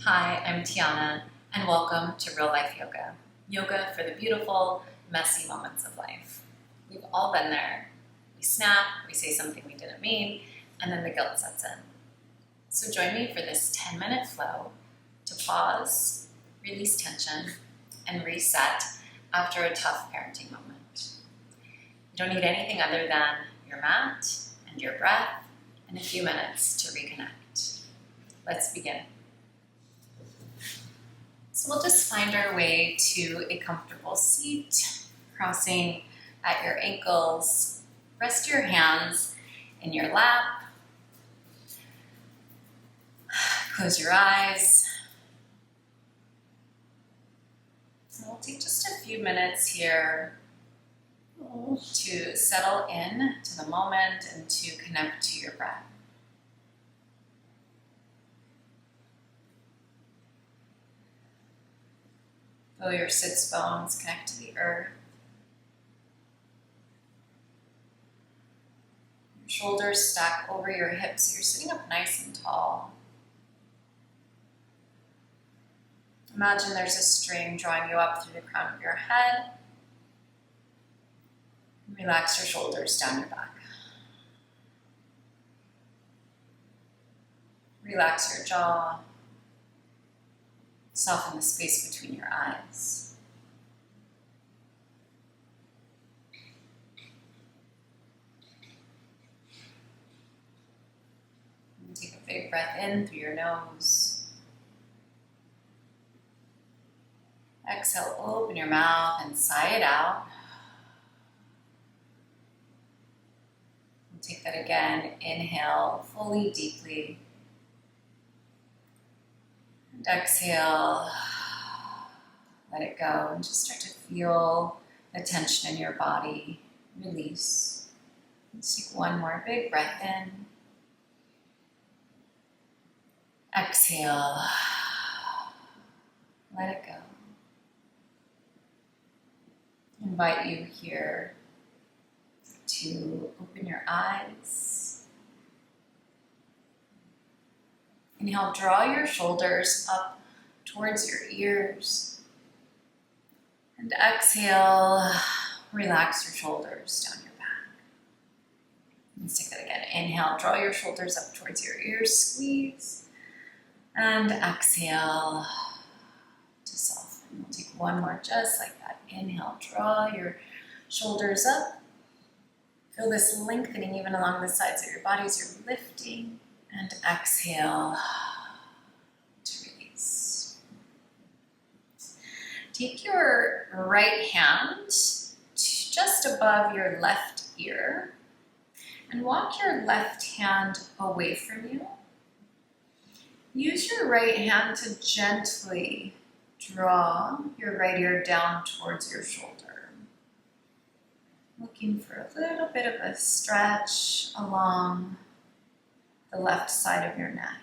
Hi, I'm Tiana, and welcome to Real Life Yoga. Yoga for the beautiful, messy moments of life. We've all been there. We snap, we say something we didn't mean, and then the guilt sets in. So join me for this 10-minute flow to pause, release tension, and reset after a tough parenting moment. You don't need anything other than your mat and your breath and a few minutes to reconnect. Let's begin. So we'll just find our way to a comfortable seat, crossing at your ankles. Rest your hands in your lap. Close your eyes. And we'll take just a few minutes here to settle in to the moment and to connect to your breath. Feel your sits bones connect to the earth. Your shoulders stack over your hips so you're sitting up nice and tall. Imagine there's a string drawing you up through the crown of your head. Relax your shoulders down your back. Relax your jaw. Soften the space between your eyes. And take a big breath in through your nose. Exhale, open your mouth and sigh it out. And take that again. Inhale fully, deeply. And exhale, let it go, and just start to feel the tension in your body release. Let's take one more big breath in. Exhale, let it go. Invite you here to open your eyes. Inhale, draw your shoulders up towards your ears. And exhale, relax your shoulders down your back. Let's take that again. Inhale, draw your shoulders up towards your ears, squeeze. And exhale to soften. We'll take one more just like that. Inhale, draw your shoulders up. Feel this lengthening even along the sides of your body as you're lifting. And exhale to release. Take your right hand just above your left ear and walk your left hand away from you. Use your right hand to gently draw your right ear down towards your shoulder. Looking for a little bit of a stretch along the left side of your neck.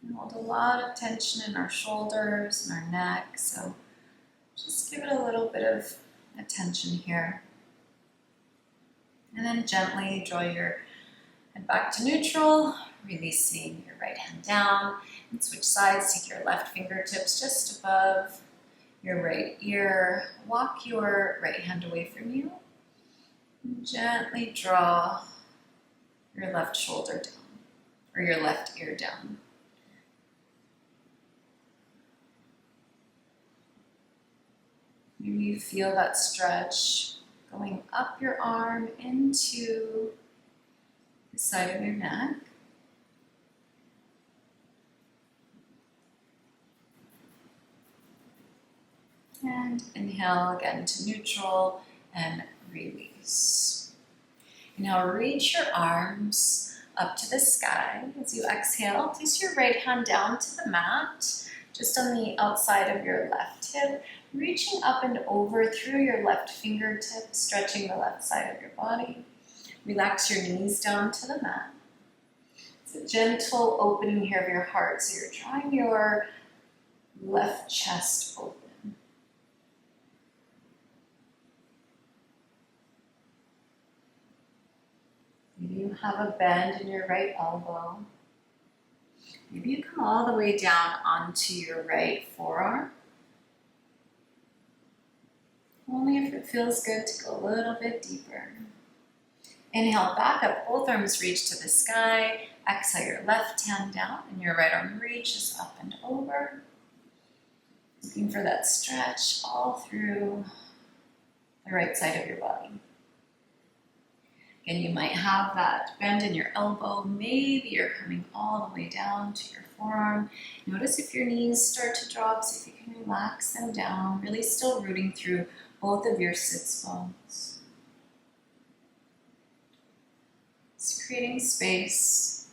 We hold a lot of tension in our shoulders and our neck, so just give it a little bit of attention here. And then gently draw your head back to neutral, releasing your right hand down, and switch sides. Take your left fingertips just above your right ear. Walk your right hand away from you. And gently draw your left shoulder down, or your left ear down. Maybe you feel that stretch going up your arm into the side of your neck. And inhale again to neutral and release. Now reach your arms up to the sky. As you exhale, place your right hand down to the mat, just on the outside of your left hip, reaching up and over through your left fingertip, stretching the left side of your body. Relax your knees down to the mat. It's a gentle opening here of your heart, so you're drawing your left chest open. Maybe you have a bend in your right elbow. Maybe you come all the way down onto your right forearm. Only if it feels good to go a little bit deeper. Inhale, back up, both arms reach to the sky. Exhale your left hand down and your right arm reaches up and over. Looking for that stretch all through the right side of your body. Again, you might have that bend in your elbow. Maybe you're coming all the way down to your forearm. Notice if your knees start to drop, so if you can relax them down, really still rooting through both of your sits bones. Just creating space.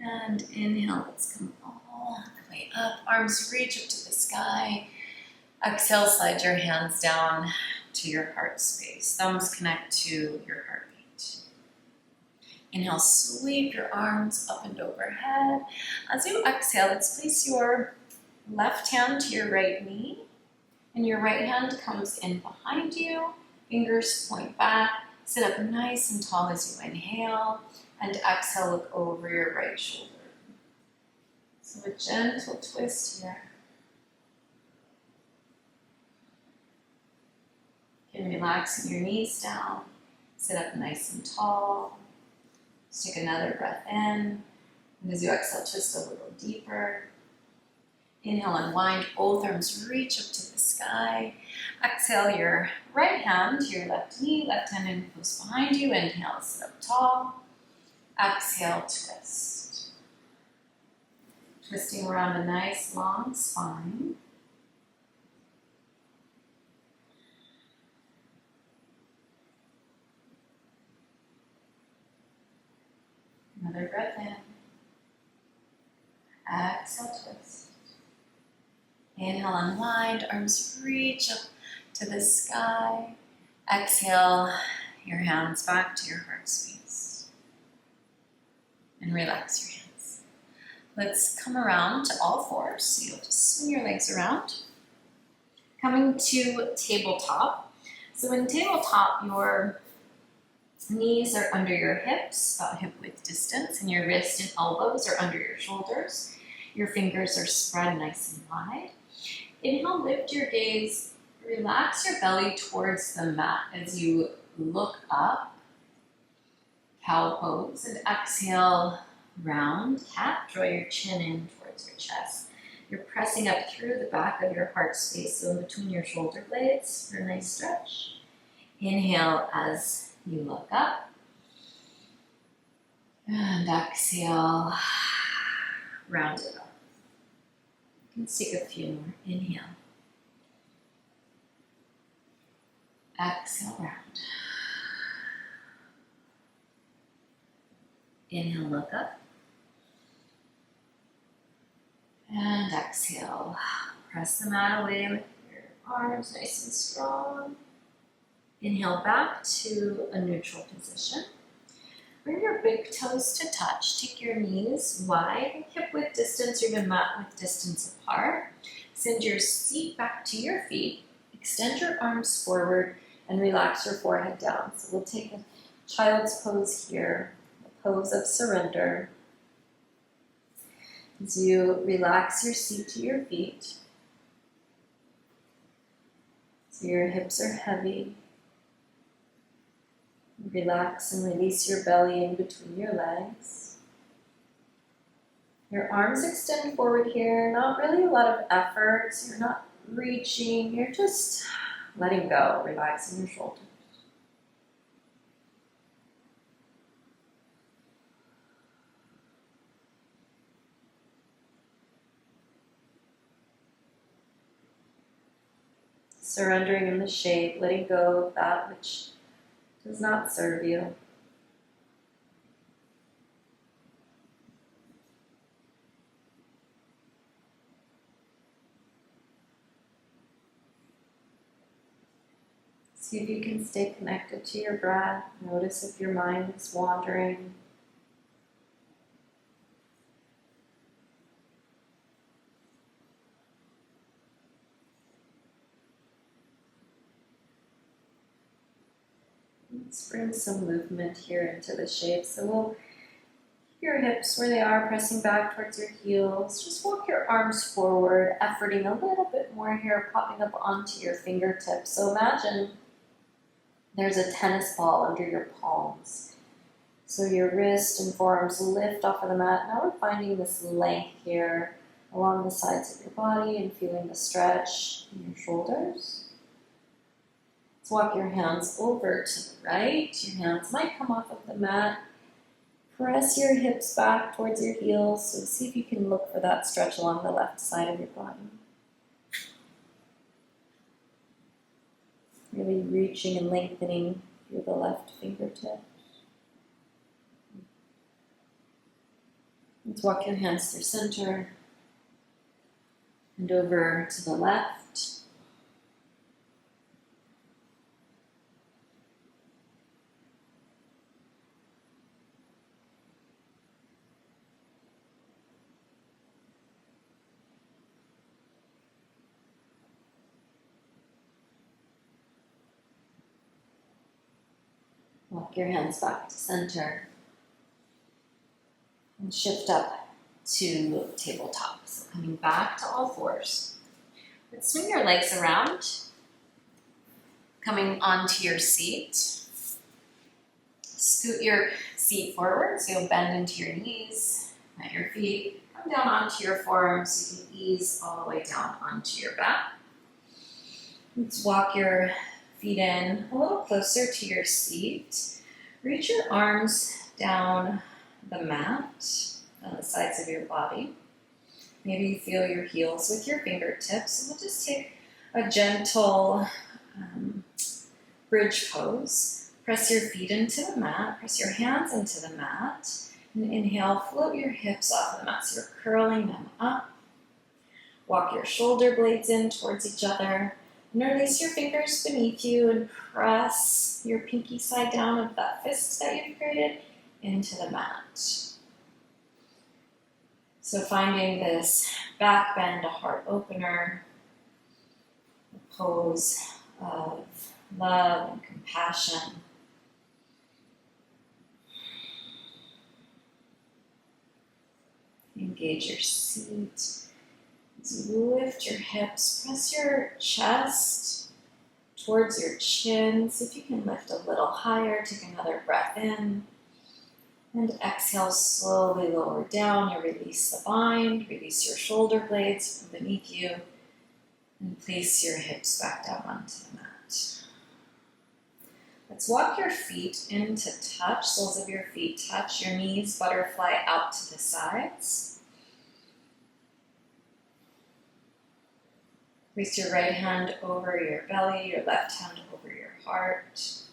And inhale, let's come all the way up. Arms reach up to the sky. Exhale, slide your hands down to your heart space. Thumbs connect to your heartbeat. Inhale, sweep your arms up and overhead. As you exhale, let's place your left hand to your right knee, and your right hand comes in behind you. Fingers point back. Sit up nice and tall as you inhale, and exhale, look over your right shoulder. So a gentle twist here. And relaxing your knees down, sit up nice and tall. Just take another breath in, and as you exhale, twist a little deeper. Inhale, unwind, both arms reach up to the sky. Exhale your right hand to your left knee, left hand in close behind you. Inhale, sit up tall. Exhale, twist. Twisting around a nice long spine. Another breath in. Exhale, twist. Inhale, unwind, arms reach up to the sky. Exhale, your hands back to your heart space. And relax your hands. Let's come around to all fours. So you'll just swing your legs around. Coming to tabletop. So in tabletop, your knees are under your hips, about hip width distance, and your wrists and elbows are under your shoulders. Your fingers are spread nice and wide. Inhale, lift your gaze, relax your belly towards the mat as you look up, cow pose, and exhale, round cat, draw your chin in towards your chest. You're pressing up through the back of your heart space, so in between your shoulder blades for a nice stretch. Inhale as you look up, and exhale, round it up. Let's take a few more. Inhale. Exhale, round. Inhale, look up. And exhale. Press the mat away with your arms nice and strong. Inhale back to a neutral position. Bring your big toes to touch. Take your knees wide, hip width distance or even mat width distance apart. Send your seat back to your feet. Extend your arms forward and relax your forehead down. So we'll take a child's pose here, a pose of surrender. As you relax your seat to your feet. So your hips are heavy. Relax and release your belly in between your legs. Your arms extend forward here, not really a lot of effort. So you're not reaching, you're just letting go, relaxing your shoulders. Surrendering in the shape, letting go of that which does not serve you. See if you can stay connected to your breath. Notice if your mind is wandering. Let's bring some movement here into the shape. So we'll keep your hips where they are, pressing back towards your heels. Just walk your arms forward, efforting a little bit more here, popping up onto your fingertips. So imagine there's a tennis ball under your palms. So your wrist and forearms lift off of the mat. Now we're finding this length here along the sides of your body and feeling the stretch in your shoulders. Let's walk your hands over to the right. Your hands might come off of the mat. Press your hips back towards your heels. So see if you can look for that stretch along the left side of your body. Really reaching and lengthening through the left fingertips. Let's walk your hands through center and over to the left. Walk your hands back to center and shift up to tabletop. So coming back to all fours. Let's swing your legs around, coming onto your seat. Scoot your seat forward so you'll bend into your knees, at your feet. Come down onto your forearms so you can ease all the way down onto your back. Let's walk your feet in a little closer to your seat. Reach your arms down the mat on the sides of your body. Maybe you feel your heels with your fingertips. And we'll just take a gentle bridge pose. Press your feet into the mat. Press your hands into the mat. And inhale, float your hips off the mat. So you're curling them up. Walk your shoulder blades in towards each other. And release your fingers beneath you and press your pinky side down of that fist that you've created into the mat. So finding this back bend, a heart opener, a pose of love and compassion. Engage your seat. Lift your hips, press your chest towards your chin. See if you can lift a little higher. Take another breath in. And exhale, slowly lower down. You release the bind, release your shoulder blades from beneath you, and place your hips back down onto the mat. Let's walk your feet into touch. Soles of your feet touch. Your knees butterfly out to the sides. Place your right hand over your belly, your left hand over your heart.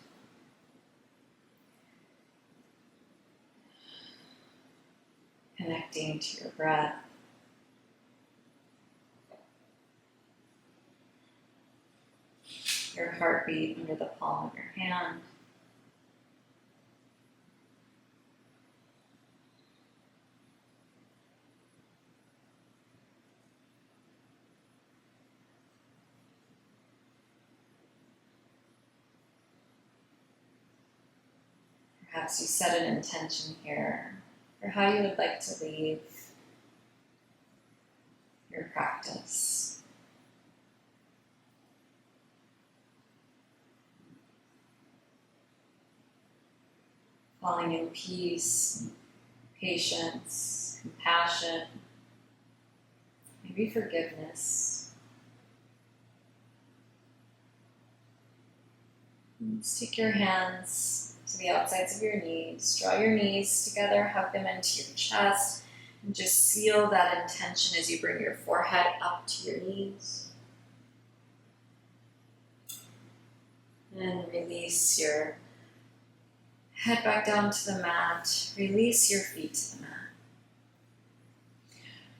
Connecting to your breath. Your heartbeat under the palm of your hand. Perhaps you set an intention here for how you would like to leave your practice. Falling in peace, patience, compassion, maybe forgiveness. Let's take your hands to the outsides of your knees. Draw your knees together, hug them into your chest, and just seal that intention as you bring your forehead up to your knees. And release your head back down to the mat. Release your feet to the mat.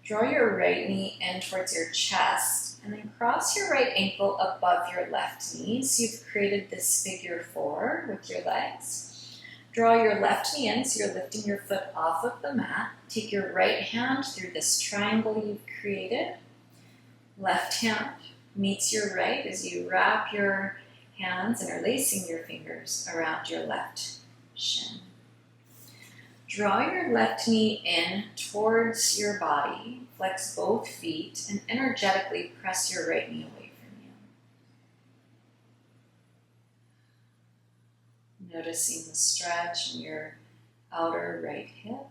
Draw your right knee in towards your chest, and then cross your right ankle above your left knee. So you've created this figure four with your legs. Draw your left knee in, so you're lifting your foot off of the mat. Take your right hand through this triangle you've created. Left hand meets your right as you wrap your hands, interlacing your fingers around your left shin. Draw your left knee in towards your body, flex both feet, and energetically press your right knee away from you. Noticing the stretch in your outer right hip.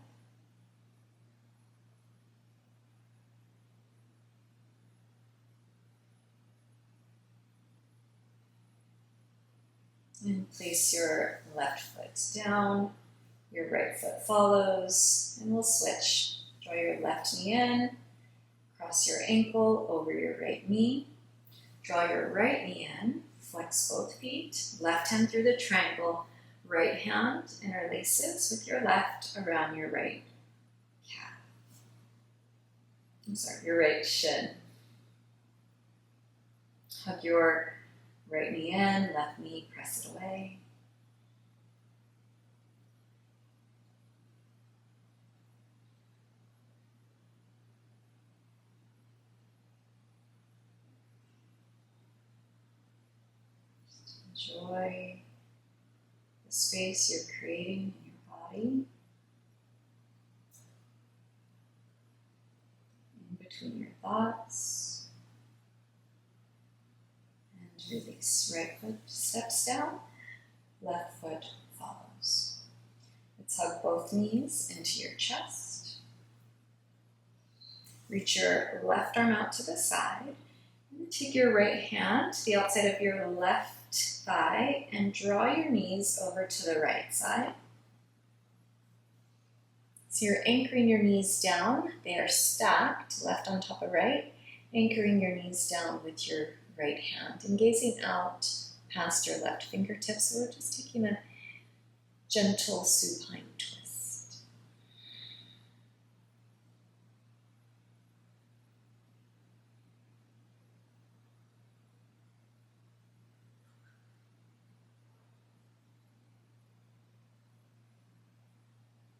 And place your left foot down. Your right foot follows, and we'll switch. Draw your left knee in, cross your ankle over your right knee. Draw your right knee in, flex both feet, left hand through the triangle, right hand interlaces with your left around your right calf. Your right shin. Hug your right knee in, left knee, press it away. Enjoy the space you're creating in your body, in between your thoughts, and release. Right foot steps down, left foot follows. Let's hug both knees into your chest. Reach your left arm out to the side, and take your right hand to the outside of your left thigh and draw your knees over to the right side. So you're anchoring your knees down. They are stacked, left on top of right, anchoring your knees down with your right hand and gazing out past your left fingertips. So we're just taking a gentle supine twist.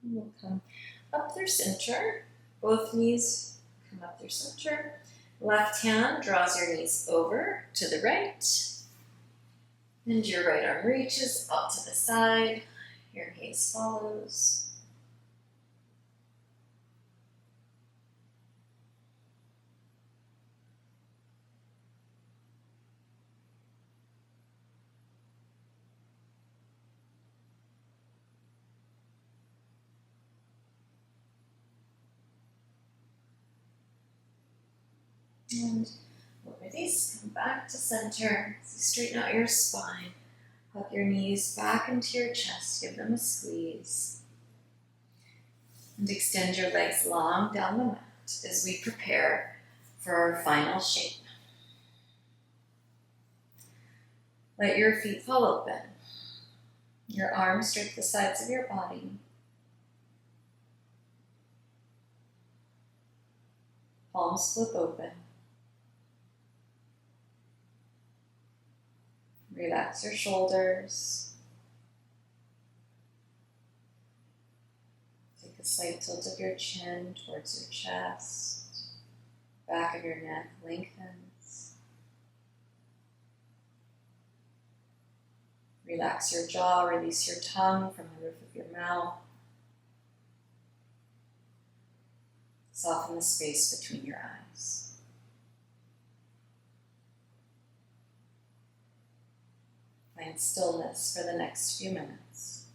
And we'll come up through center. Both knees come up through center. Left hand draws your knees over to the right. And your right arm reaches out to the side. Your gaze follows. And release, come back to center. So straighten out your spine. Hug your knees back into your chest. Give them a squeeze. And extend your legs long down the mat as we prepare for our final shape. Let your feet fall open. Your arms drape the sides of your body. Palms flip open. Relax your shoulders. Take a slight tilt of your chin towards your chest. Back of your neck lengthens. Relax your jaw, release your tongue from the roof of your mouth. Soften the space between your eyes. Find stillness for the next few minutes.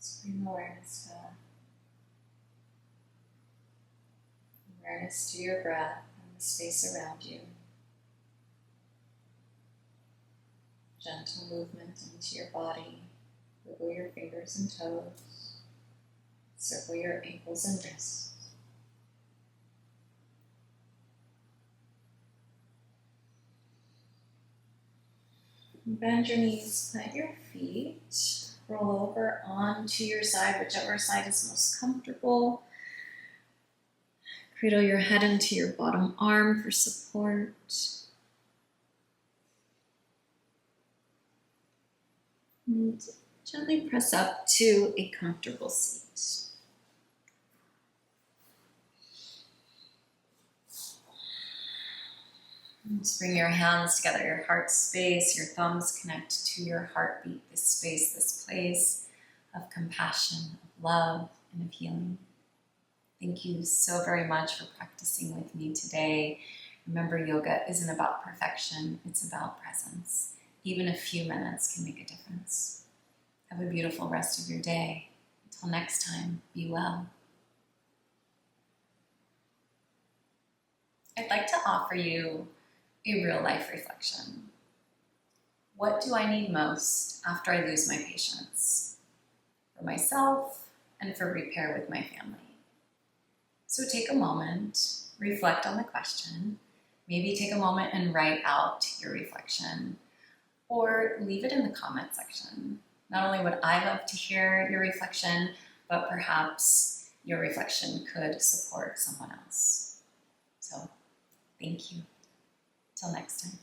Just bring awareness to your breath and the space around you. Gentle movement into your body. Wiggle your fingers and toes. Circle your ankles and wrists. Bend your knees, plant your feet, roll over onto your side, whichever side is most comfortable. Cradle your head into your bottom arm for support. And gently press up to a comfortable seat. Just bring your hands together, your heart space, your thumbs connect to your heartbeat, this space, this place of compassion, of love, and of healing. Thank you so very much for practicing with me today. Remember, yoga isn't about perfection, it's about presence. Even a few minutes can make a difference. Have a beautiful rest of your day. Until next time, be well. I'd like to offer you a real life reflection. What do I need most after I lose my patience? For myself and for repair with my family. So take a moment, reflect on the question, maybe take a moment and write out your reflection, or leave it in the comment section. Not only would I love to hear your reflection, but perhaps your reflection could support someone else. So, thank you. Till next time.